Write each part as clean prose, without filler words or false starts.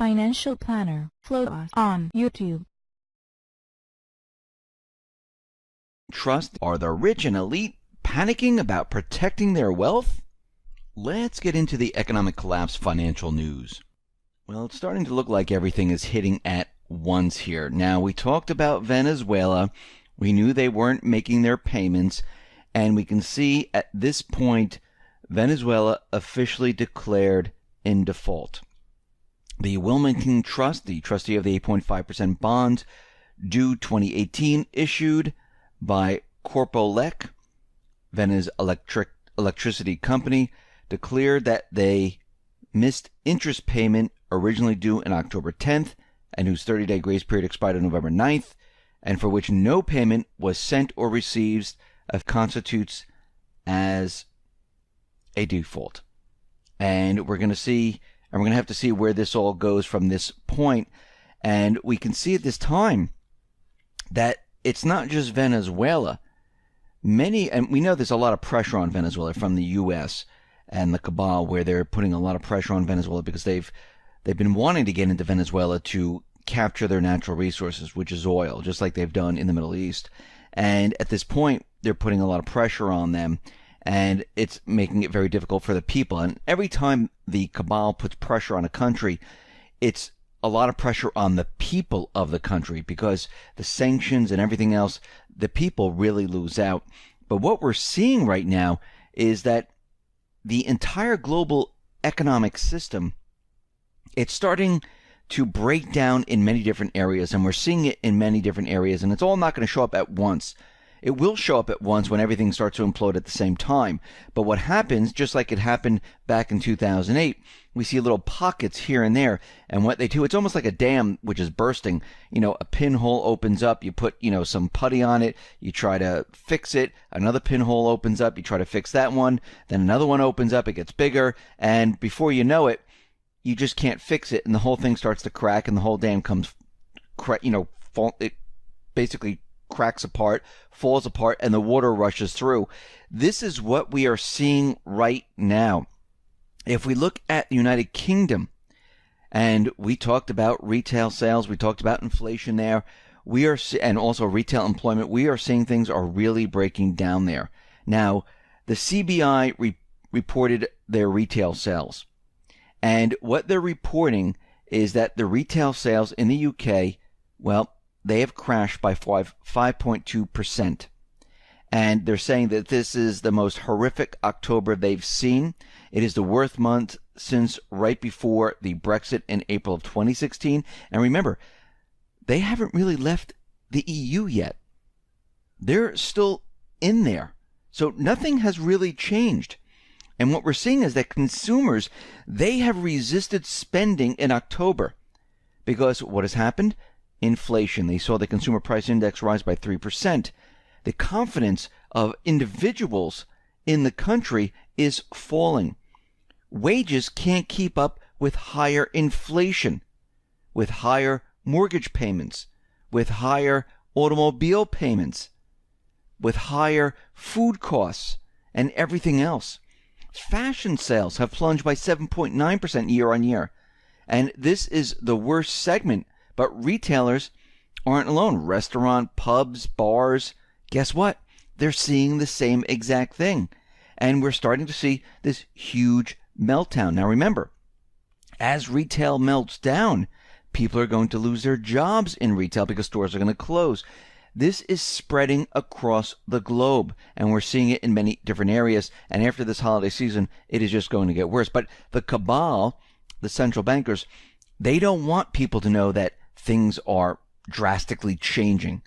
Financial Planner, Float on YouTube. Trust are the rich and elite panicking about protecting their wealth? Let's get into the economic collapse financial news. Well, it's starting to look like everything is hitting at once here. Now, we talked about Venezuela. We knew they weren't making their payments, and we can see at this point Venezuela officially declared in default. The Wilmington Trust, the trustee of the 8.5% bonds due 2018, issued by Corpolec, Venezuela's electricity company, declared that they missed interest payment originally due on October 10th and whose 30-day grace period expired on November 9th, and for which no payment was sent or received, constitutes as a default. And we're going to have to see where this all goes from this point. And we can see at this time that it's not just Venezuela. And we know there's a lot of pressure on Venezuela from the U.S. and the cabal, where they're putting a lot of pressure on Venezuela because they've been wanting to get into Venezuela to capture their natural resources, which is oil, just like they've done in the Middle East. And at this point, they're putting a lot of pressure on them, and it's making it very difficult for the people. And every time the cabal puts pressure on a country, it's a lot of pressure on the people of the country, because the sanctions and everything else, the people really lose out. But what we're seeing right now is that the entire global economic system, it's starting to break down in many different areas, and we're seeing it in many different areas, and it's all not going to show up at once. It will show up at once when everything starts to implode at the same time. But what happens, just like it happened back in 2008, we see little pockets here and there. And what they do, it's almost like a dam which is bursting. A pinhole opens up, you put, some putty on it, you try to fix it. Another pinhole opens up, you try to fix that one. Then another one opens up, it gets bigger. And before you know it, you just can't fix it. And the whole thing starts to crack, and the whole dam it basically cracks apart, falls apart, and the water rushes through. This is what we are seeing right now. If we look at the United Kingdom, and we talked about retail sales, we talked about inflation there, and also retail employment, we are seeing things are really breaking down there. Now, the CBI reported their retail sales, and what they're reporting is that the retail sales in the UK, well, they have crashed by 5.2%. And they're saying that this is the most horrific October they've seen. It is the worst month since right before the Brexit in April of 2016. And remember, they haven't really left the EU yet. They're still in there. So nothing has really changed. And what we're seeing is that consumers, they have resisted spending in October. Because what has happened? Inflation. They saw the consumer price index rise by 3%. The confidence of individuals in the country is falling. Wages can't keep up with higher inflation, with higher mortgage payments, with higher automobile payments, with higher food costs, and everything else. Fashion sales have plunged by 7.9% year on year. And this is the worst segment. But retailers aren't alone. Restaurant, pubs, bars, guess what? They're seeing the same exact thing. And we're starting to see this huge meltdown. Now remember, as retail melts down, people are going to lose their jobs in retail because stores are going to close. This is spreading across the globe, and we're seeing it in many different areas. And after this holiday season, it is just going to get worse. But the cabal, the central bankers, they don't want people to know that things are drastically changing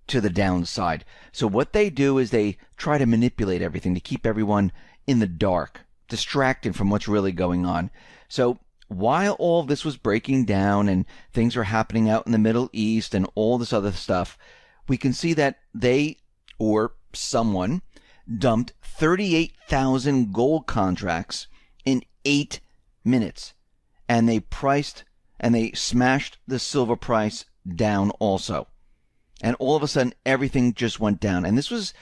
to the downside. So what they do is they try to manipulate everything to keep everyone in the dark, distracted from what's really going on. So while all of this was breaking down and things are happening out in the Middle East and all this other stuff, we can see that they, or someone, dumped 38,000 gold contracts in 8 minutes. And they smashed the silver price down also. And all of a sudden, everything just went down. And this was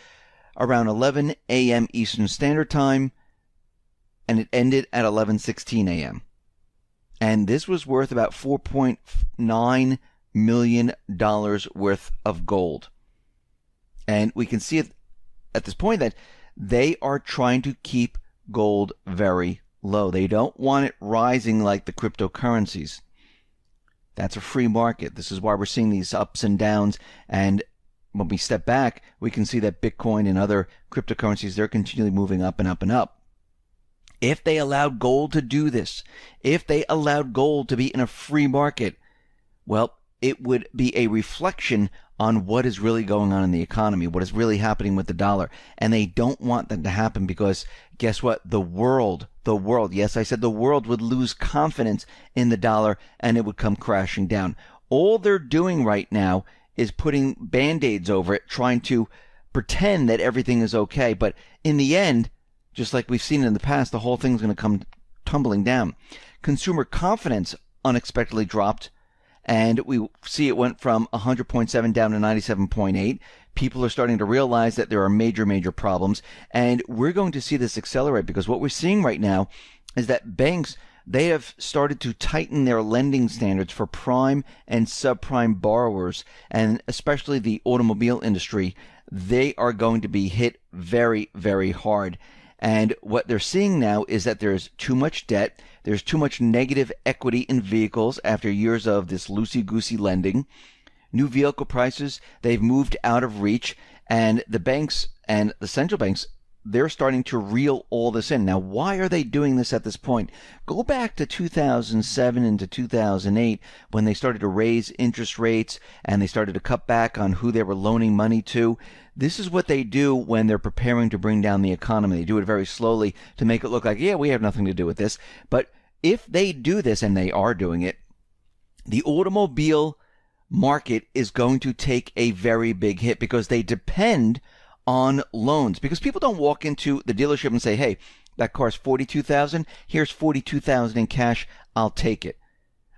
around 11 a.m. Eastern Standard Time, and it ended at 11:16 a.m. And this was worth about $4.9 million worth of gold. And we can see it at this point that they are trying to keep gold very low. They don't want it rising like the cryptocurrencies. That's a free market. This is why we're seeing these ups and downs. And when we step back, we can see that Bitcoin and other cryptocurrencies, they're continually moving up and up and up. If they allowed gold to do this, if they allowed gold to be in a free market, well, it would be a reflection on what is really going on in the economy, what is really happening with the dollar. And they don't want that to happen because guess what? The world, yes, I said the world would lose confidence in the dollar and it would come crashing down. All they're doing right now is putting Band-Aids over it, trying to pretend that everything is okay. But in the end, just like we've seen in the past, the whole thing's going to come tumbling down. Consumer confidence unexpectedly dropped, and we see it went from 100.7 down to 97.8. People are starting to realize that there are major problems, and we're going to see this accelerate because what we're seeing right now is that banks, they have started to tighten their lending standards for prime and subprime borrowers, and especially the automobile industry. They are going to be hit very hard. And what they're seeing now is that there's too much debt, there's too much negative equity in vehicles after years of this loosey-goosey lending. New vehicle prices, they've moved out of reach, and the banks and the central banks, they're starting to reel all this in. Now, why are they doing this at this point? Go back to 2007 and to 2008 when they started to raise interest rates and they started to cut back on who they were loaning money to. This is what they do when they're preparing to bring down the economy. They do it very slowly to make it look like, yeah, we have nothing to do with this. But if they do this, and they are doing it, the automobile market is going to take a very big hit because they depend on loans. Because people don't walk into the dealership and say, hey, that car's $42,000. Here's $42,000 in cash. I'll take it.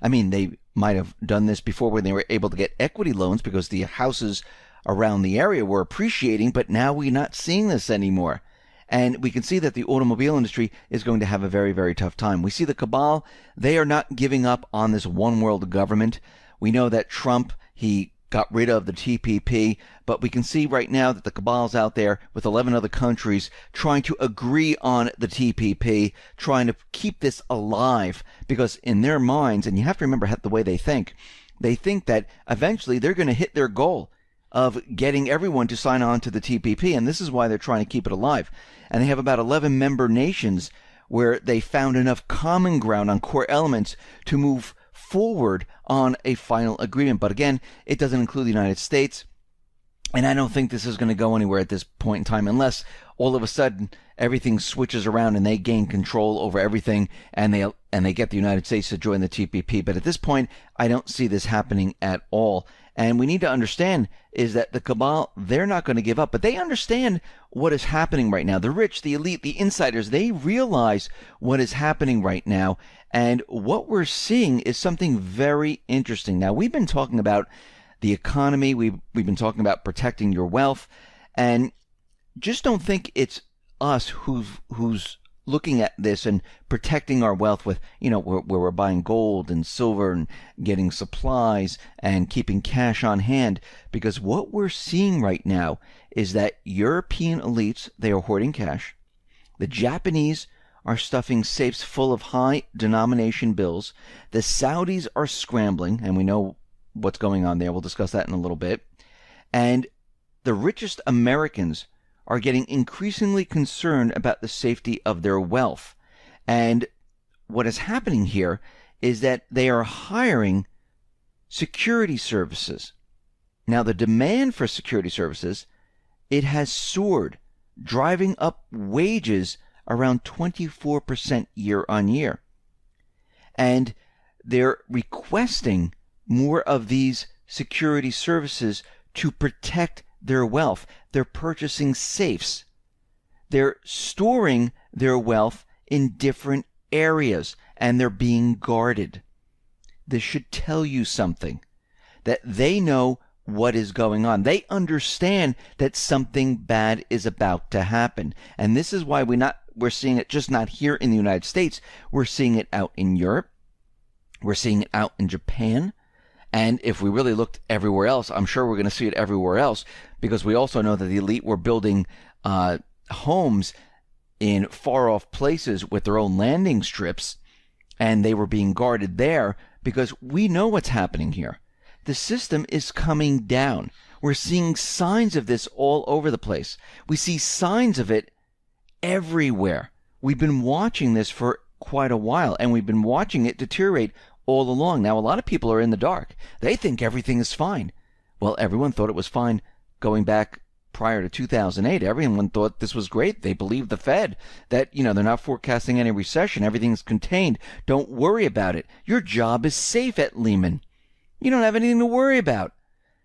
I mean, they might have done this before when they were able to get equity loans because the houses around the area were appreciating, but now we're not seeing this anymore. And we can see that the automobile industry is going to have a very tough time. We see the cabal, they are not giving up on this one world government. We know that Trump, he got rid of the TPP, but we can see right now that the cabal's out there with 11 other countries trying to agree on the TPP, trying to keep this alive, because in their minds, and you have to remember the way they think that eventually they're going to hit their goal of getting everyone to sign on to the TPP, and this is why they're trying to keep it alive. And they have about 11 member nations where they found enough common ground on core elements to move forward on a final agreement. But again, it doesn't include the United States, and I don't think this is going to go anywhere at this point in time unless all of a sudden everything switches around and they gain control over everything and they get the United States to join the TPP. But at this point, I don't see this happening at all. And we need to understand is that the cabal, they're not going to give up, but they understand what is happening right now. The rich, the elite, the insiders, they realize what is happening right now. And what we're seeing is something very interesting. Now, we've been talking about the economy. We've been talking about protecting your wealth. And just don't think it's us who's looking at this and protecting our wealth with, where we're buying gold and silver and getting supplies and keeping cash on hand. Because what we're seeing right now is that European elites, they are hoarding cash. The Japanese are stuffing safes full of high denomination bills. The Saudis are scrambling, and we know what's going on there. We'll discuss that in a little bit. And the richest Americans are getting increasingly concerned about the safety of their wealth. And what is happening here is that they are hiring security services. Now, the demand for security services, it has soared, driving up wages around 24% year on year. And they're requesting more of these security services to protect their wealth. They're purchasing safes. They're storing their wealth in different areas, and they're being guarded. This should tell you something, that they know what is going on. They understand that something bad is about to happen. And this is why we're seeing it just not here in the United States. We're seeing it out in Europe. We're seeing it out in Japan. And if we really looked everywhere else, I'm sure we're going to see it everywhere else, because we also know that the elite were building homes in far-off places with their own landing strips, and they were being guarded there, because we know what's happening here. The system is coming down. We're seeing signs of this all over the place. We see signs of it everywhere. We've been watching this for quite a while, and we've been watching it deteriorate all along. Now, a lot of people are in the dark. They think everything is fine. Well, everyone thought it was fine going back prior to 2008. Everyone thought this was great. They believed the Fed, that, they're not forecasting any recession. Everything's contained. Don't worry about it. Your job is safe at Lehman. You don't have anything to worry about.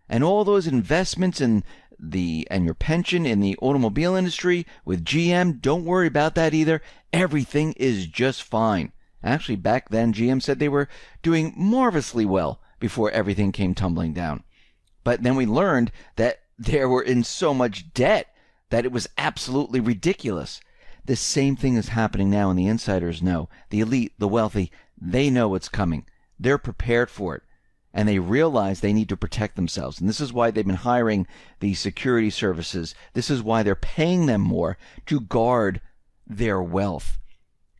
And all those investments and your pension in the automobile industry with GM, don't worry about that either. Everything is just fine. Actually, back then, GM said they were doing marvelously well before everything came tumbling down. But then we learned that they were in so much debt that it was absolutely ridiculous. The same thing is happening now, and the insiders know. The elite, the wealthy, they know what's coming. They're prepared for it, and they realize they need to protect themselves. And this is why they've been hiring these security services. This is why they're paying them more to guard their wealth.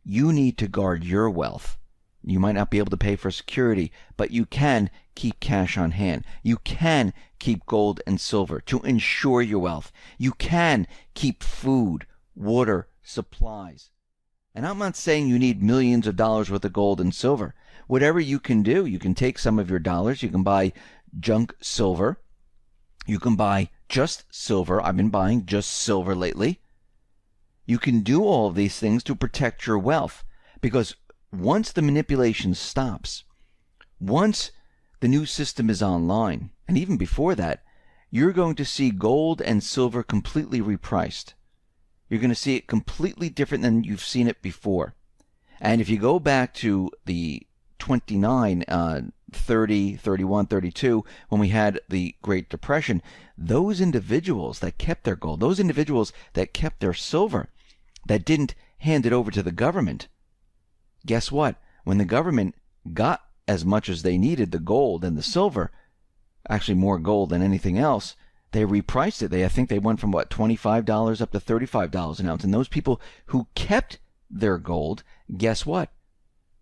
You need to guard your wealth. You might not be able to pay for security, but you can keep cash on hand. You can keep gold and silver to ensure your wealth. You can keep food, water, supplies. And I'm not saying you need millions of dollars worth of gold and silver. Whatever you can do, you can take some of your dollars. You can buy junk silver. You can buy just silver. I've been buying just silver lately. You can do all of these things to protect your wealth, because once the manipulation stops, once the new system is online, and even before that, you're going to see gold and silver completely repriced. You're going to see it completely different than you've seen it before. And if you go back to the 29, 30, 31, 32, when we had the Great Depression, those individuals that kept their gold, those individuals that kept their silver, that didn't hand it over to the government, guess what? When the government got as much as they needed, the gold and the silver, actually more gold than anything else, they repriced it. I think they went from, $25 up to $35 an ounce. And those people who kept their gold, guess what?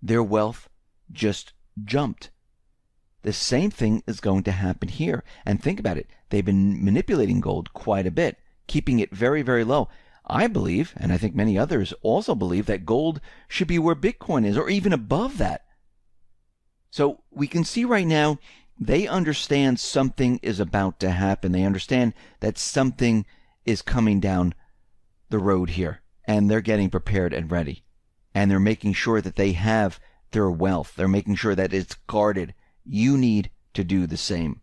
Their wealth just jumped. The same thing is going to happen here. And think about it. They've been manipulating gold quite a bit, keeping it very, very low. I believe, and I think many others also believe, that gold should be where Bitcoin is, or even above that. So we can see right now, they understand something is about to happen. They understand that something is coming down the road here, and they're getting prepared and ready. And they're making sure that they have their wealth. They're making sure that it's guarded. You need to do the same.